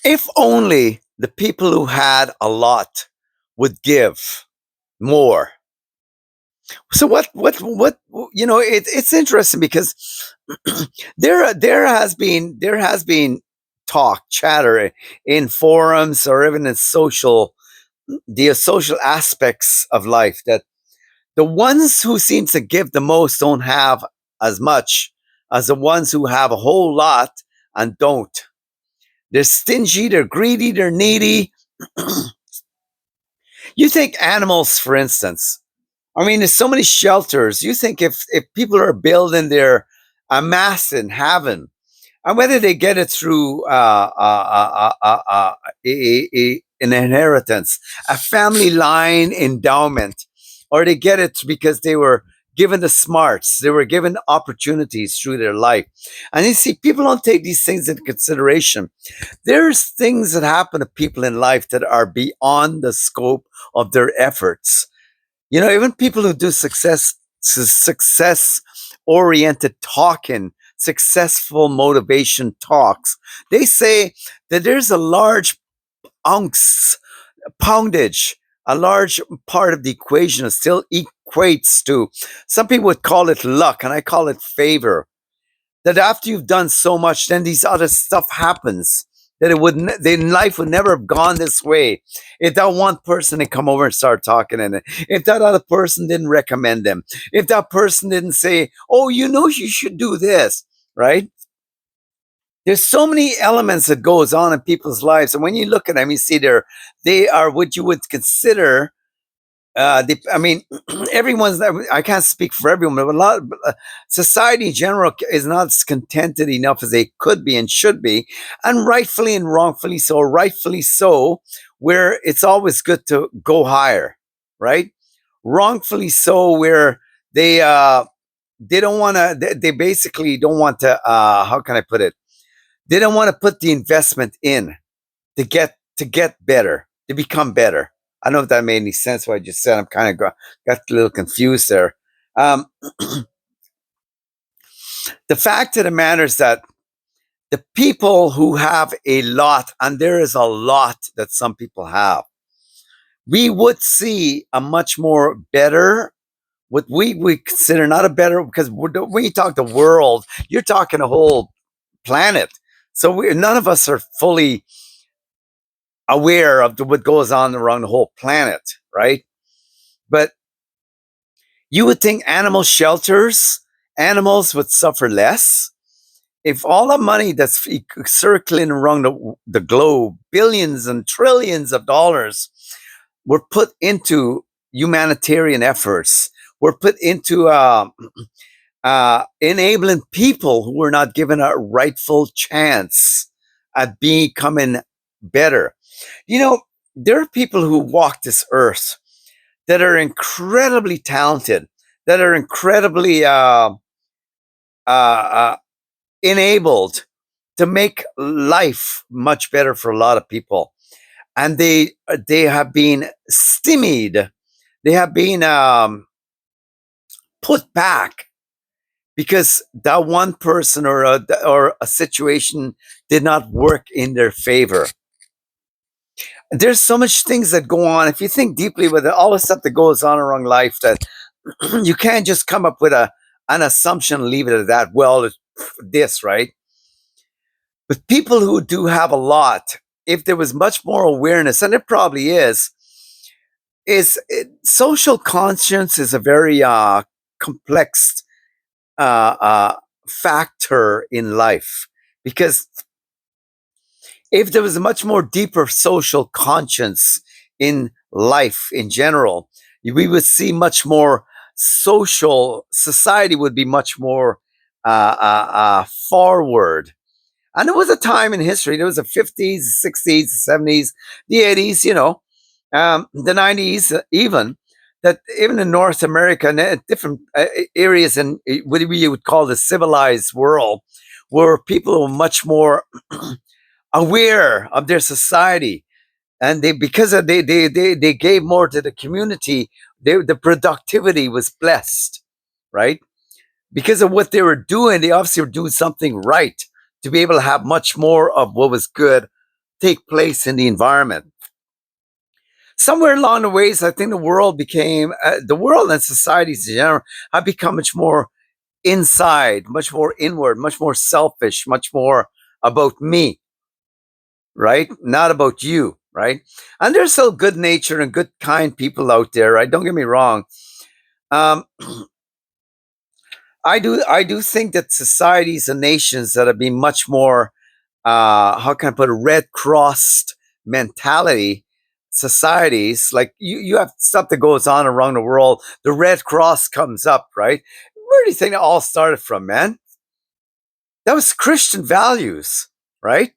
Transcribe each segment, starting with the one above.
If only the people who had a lot would give more. So what it's interesting because there has been talk chatter in forums or even in social aspects of life that the ones who seem to give the most don't have as much as the ones who have a whole lot and don't. They're stingy, they're greedy, they're needy. You think animals, for instance. I mean, there's so many shelters. You think if people are building their amassing, having, and whether they get it through an inheritance, a family line endowment, or they get it because they were given the smarts, they were given opportunities through their life. And you see, people don't take these things into consideration. There's things that happen to people in life that are beyond the scope of their efforts. Even people who do success oriented talking, successful motivation talks, they say that there's a large ounce poundage, a large part of the equation that still equates to, some people would call it luck, and I call it favor. That after you've done so much, then these other stuff happens. That then life would never have gone this way if that one person had come over and start talking in it. If that other person didn't recommend them. If that person didn't say, "Oh, you should do this," right? There's so many elements that goes on in people's lives, and when you look at them, you see they are what you would consider. I mean, everyone's. I can't speak for everyone, but society in general is not as contented enough as they could be and should be, and rightfully and wrongfully so. Rightfully so, where it's always good to go higher, right? Wrongfully so, where they don't want to. They basically don't want to. How can I put it? They don't want to put the investment in to get better, to become better. I don't know if that made any sense what I just said. I'm kind of got a little confused there. Um, the fact of the matter is that the people who have a lot, and there is a lot that some people have, we would see a much more better, what we consider not a better, because when you talk the world, you're talking a whole planet. So none of us are fully aware of what goes on around the whole planet, right? But you would think animal shelters, animals would suffer less. If all the money that's circling around the globe, billions and trillions of dollars, were put into humanitarian efforts, were put into enabling people who were not given a rightful chance at becoming better. There are people who walk this earth that are incredibly talented, that are incredibly uh, enabled to make life much better for a lot of people, and they have been stymied, they have been put back because that one person or a situation did not work in their favor. There's so much things that go on. If you think deeply with it, all the stuff that goes on around life, that you can't just come up with an assumption and leave it at that. Well, it's this, right? But people who do have a lot, if there was much more awareness, and it probably social conscience is a very complex factor in life, because if there was a much more deeper social conscience in life in general, we would see much more society would be much more forward. And there was a time in history, there was the 50s, 60s, 70s, the 80s, the 90s, even, that even in North America and different areas in what we would call the civilized world, where people were much more aware of their society, and they gave more to the community. The productivity was blessed, right? Because of what they were doing, they obviously were doing something right to be able to have much more of what was good take place in the environment. Somewhere along the ways, I think the world and societies in general have become much more inside, much more inward, much more selfish, much more about me, right? Not about you, right? And there's still good natured and good kind people out there, right? Don't get me wrong. Um, I do think that societies and nations that have been much more how can I put a red crossed mentality societies, like you have stuff that goes on around the world, the Red Cross comes up, right? Where do you think it all started from, man? That was Christian values, right?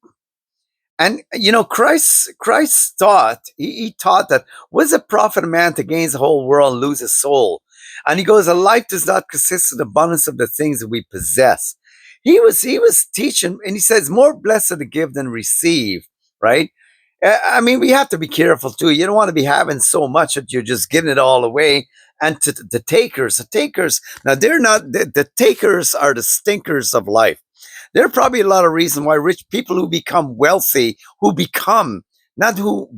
And Christ taught, he taught that what does it profit a man to gain the whole world and lose his soul? And he goes, a life does not consist of the abundance of the things that we possess. He was teaching, and he says, more blessed to give than receive, right? I mean, we have to be careful too. You don't want to be having so much that you're just giving it all away. And to the takers, now they're not the takers are the stinkers of life. There are probably a lot of reasons why rich people who become wealthy, who become not who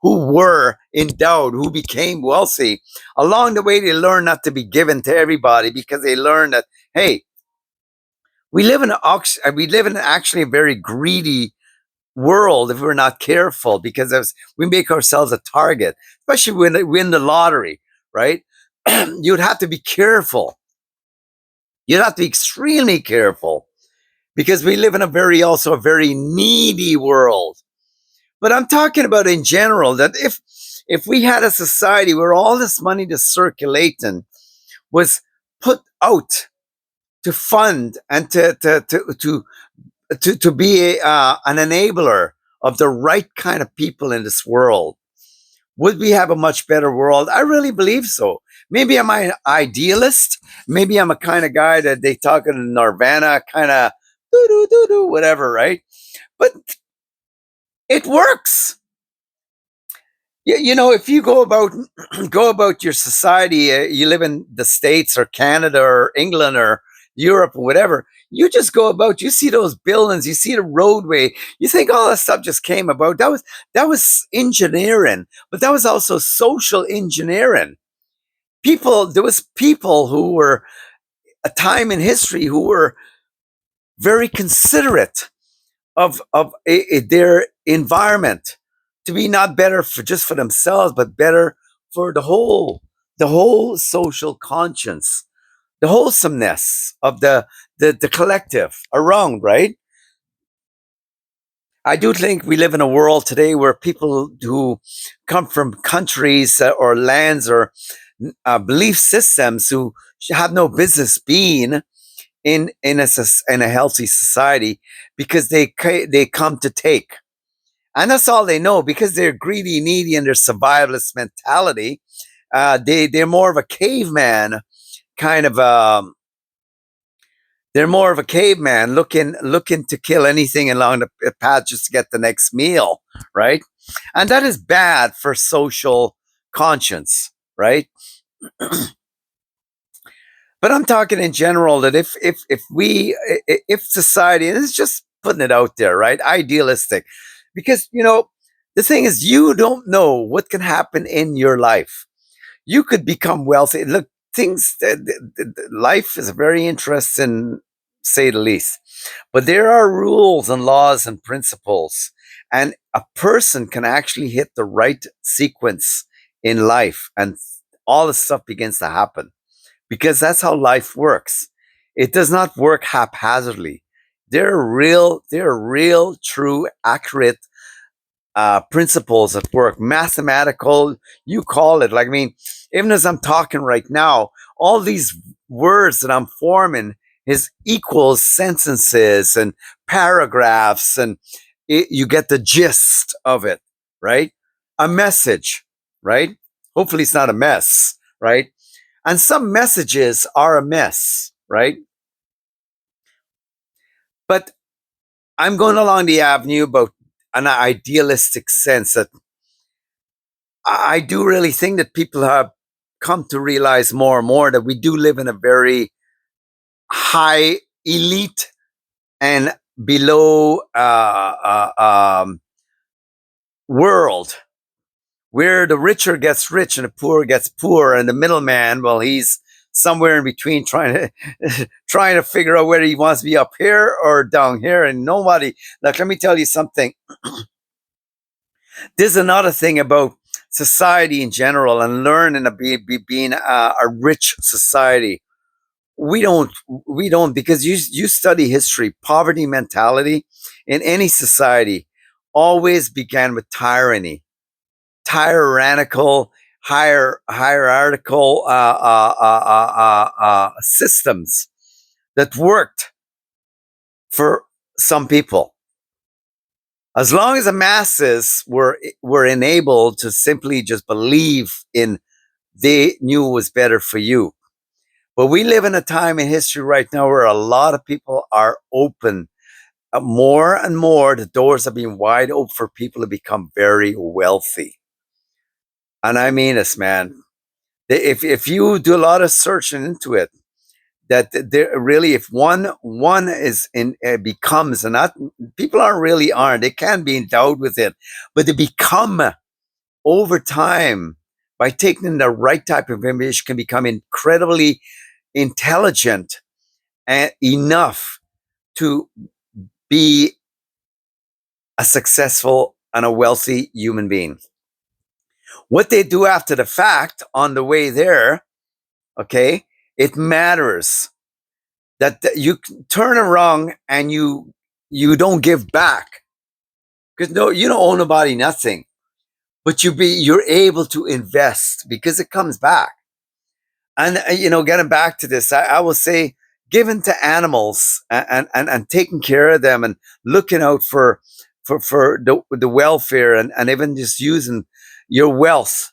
were endowed, who became wealthy. Along the way, they learn not to be given to everybody because they learn that, hey, we live in actually a very greedy world if we're not careful, because as we make ourselves a target, especially when they win the lottery, right? You'd have to be careful. You'd have to be extremely careful, because we live in a very needy world. But I'm talking about in general that if we had a society where all this money to circulating was put out to fund and to be an enabler of the right kind of people in this world, would we have a much better world? I really believe so. Maybe I'm an idealist. Maybe I'm a kind of guy that they talk in Nirvana, kind of do do do do whatever, right? But it works. If you go about go about your society, you live in the States or Canada or England or Europe or whatever. You just go about. You see those buildings. You see the roadway. You think all that stuff just came about. That was engineering, but that was also social engineering. There was people who were a time in history who were very considerate of their environment, to be not better for just for themselves, but better for the whole social conscience, the wholesomeness of the collective around, right? I do think we live in a world today where people who come from countries or lands or belief systems who have no business being in a healthy society, because they come to take, and that's all they know, because they're greedy, needy, and their survivalist mentality. They're more of a caveman kind of. They're more of a caveman looking to kill anything along the path just to get the next meal, right? And that is bad for social conscience, right? But I'm talking in general that if society, and it's just putting it out there, right? Idealistic, because the thing is, you don't know what can happen in your life. You could become wealthy. Look, life is very interesting, say the least. But there are rules and laws and principles, and a person can actually hit the right sequence in life, and all the stuff begins to happen, because that's how life works. It does not work haphazardly. There are real, true, accurate principles at work, mathematical, you call it. Like, I mean, even as I'm talking right now, all these words that I'm forming is equals sentences and paragraphs, and you get the gist of it, right? A message, right? Hopefully, it's not a mess, right? And some messages are a mess, right? But I'm going along the avenue about an idealistic sense that I do really think that people have come to realize more and more that we do live in a very high elite and below world where the richer gets rich and the poor gets poor, and the middleman, well, he's somewhere in between trying to trying to figure out whether he wants to be up here or down here, and nobody. Like, let me tell you something. There's another thing about society in general and learning to being a rich society. We don't because you study history. Poverty mentality in any society always began with tyrannical, hierarchical systems that worked for some people. As long as the masses were enabled to simply just believe in, they knew it was better for you. But we live in a time in history right now where a lot of people are open. More and more, the doors are being wide open for people to become very wealthy. And I mean this, man. If you do a lot of searching into it, that there really, if one is in becomes, and not people aren't, they can be endowed with it, but they become over time by taking the right type of information can become incredibly intelligent and enough to be a successful and a wealthy human being. What they do after the fact on the way there, okay, it matters that you turn around and you don't give back, because no, you don't owe nobody nothing, but you're able to invest because it comes back. And getting back to this, I will say, giving to animals and taking care of them and looking out for the welfare, and even just using your wealth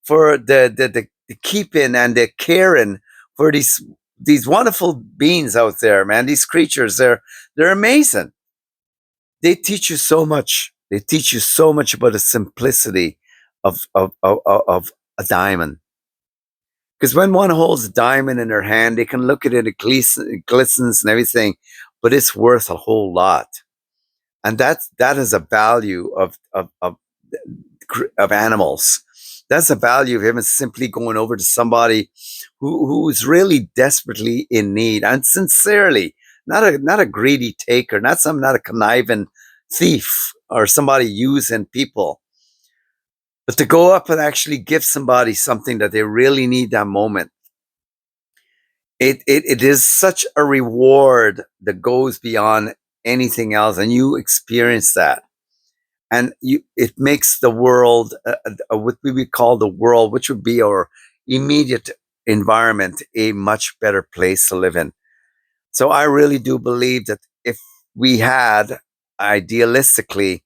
for the keeping and the caring for these wonderful beings out there, man. These creatures, they're amazing. They teach you so much. They teach you so much about the simplicity of a diamond. Because when one holds a diamond in their hand, they can look at it, it glistens and everything, but it's worth a whole lot. And that is a value of animals. That's the value of him, simply going over to somebody who's really desperately in need and sincerely, not a greedy taker, not a conniving thief or somebody using people, but to go up and actually give somebody something that they really need that moment. It is such a reward that goes beyond anything else, and you experience that, and it makes the world, what we would call the world, which would be our immediate environment, a much better place to live in. So I really do believe that if we had, idealistically,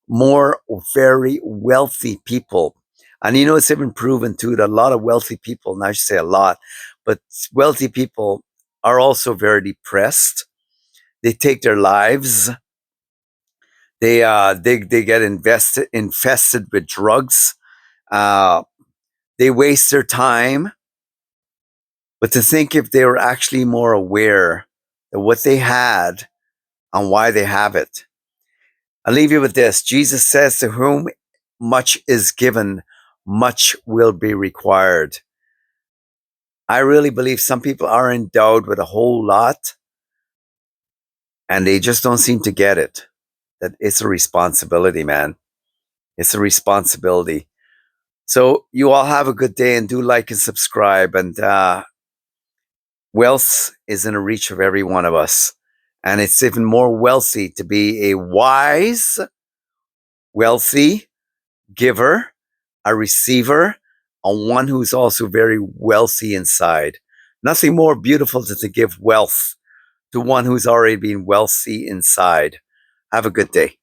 more very wealthy people, and it's even proven too that a lot of wealthy people, and I should say a lot, but wealthy people are also very depressed. They take their lives. They get infested with drugs. Uh, they waste their time. But to think if they were actually more aware of what they had and why they have it. I'll leave you with this. Jesus says, to whom much is given, much will be required. I really believe some people are endowed with a whole lot and they just don't seem to get it. That it's a responsibility, man. It's a responsibility. So you all have a good day, and do like and subscribe. And wealth is in the reach of every one of us. And it's even more wealthy to be a wise, wealthy giver, a receiver, and one who's also very wealthy inside. Nothing more beautiful than to give wealth to one who's already been wealthy inside. Have a good day.